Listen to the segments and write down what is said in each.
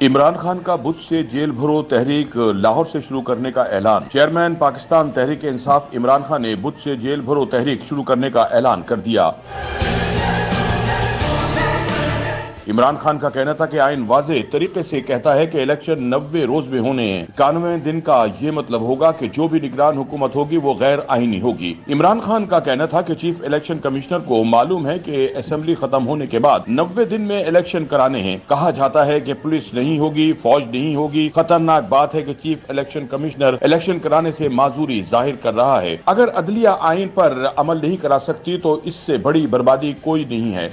عمران خان کا بدھ سے جیل بھرو تحریک لاہور سے شروع کرنے کا اعلان۔ چیئرمین پاکستان تحریک انصاف عمران خان نے بدھ سے جیل بھرو تحریک شروع کرنے کا اعلان کر دیا۔ عمران خان کا کہنا تھا کہ آئین واضح طریقے سے کہتا ہے کہ الیکشن 90 روز میں ہونے ہیں۔ 91 دن کا یہ مطلب ہوگا کہ جو بھی نگران حکومت ہوگی وہ غیر آئینی ہوگی۔ عمران خان کا کہنا تھا کہ چیف الیکشن کمشنر کو معلوم ہے کہ اسمبلی ختم ہونے کے بعد 90 دن میں الیکشن کرانے ہیں۔ کہا جاتا ہے کہ پولیس نہیں ہوگی، فوج نہیں ہوگی۔ خطرناک بات ہے کہ چیف الیکشن کمشنر الیکشن کرانے سے معذوری ظاہر کر رہا ہے۔ اگر عدلیہ آئین پر عمل نہیں کرا سکتی تو اس سے بڑی بربادی کوئی نہیں ہے۔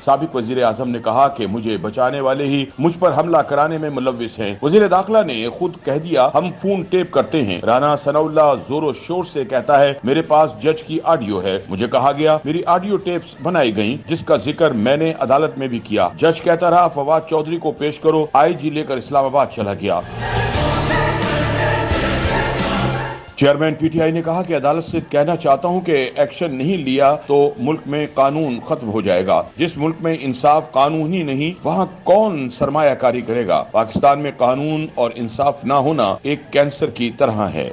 سابق وزیر اعظم نے کہا کہ مجھے بچانے والے ہی مجھ پر حملہ کرانے میں ملوث ہیں۔ وزیر داخلہ نے خود کہہ دیا ہم فون ٹیپ کرتے ہیں۔ رانا ثناء اللہ زور و شور سے کہتا ہے میرے پاس جج کی آڈیو ہے۔ مجھے کہا گیا میری آڈیو ٹیپس بنائی گئیں جس کا ذکر میں نے عدالت میں بھی کیا۔ جج کہتا رہا فواد چودھری کو پیش کرو۔ آئی جی لے کر اسلام آباد چلا گیا۔ چیئرمین پی ٹی آئی نے کہا کہ عدالت سے کہنا چاہتا ہوں کہ ایکشن نہیں لیا تو ملک میں قانون ختم ہو جائے گا۔ جس ملک میں انصاف قانون ہی نہیں وہاں کون سرمایہ کاری کرے گا؟ پاکستان میں قانون اور انصاف نہ ہونا ایک کینسر کی طرح ہے۔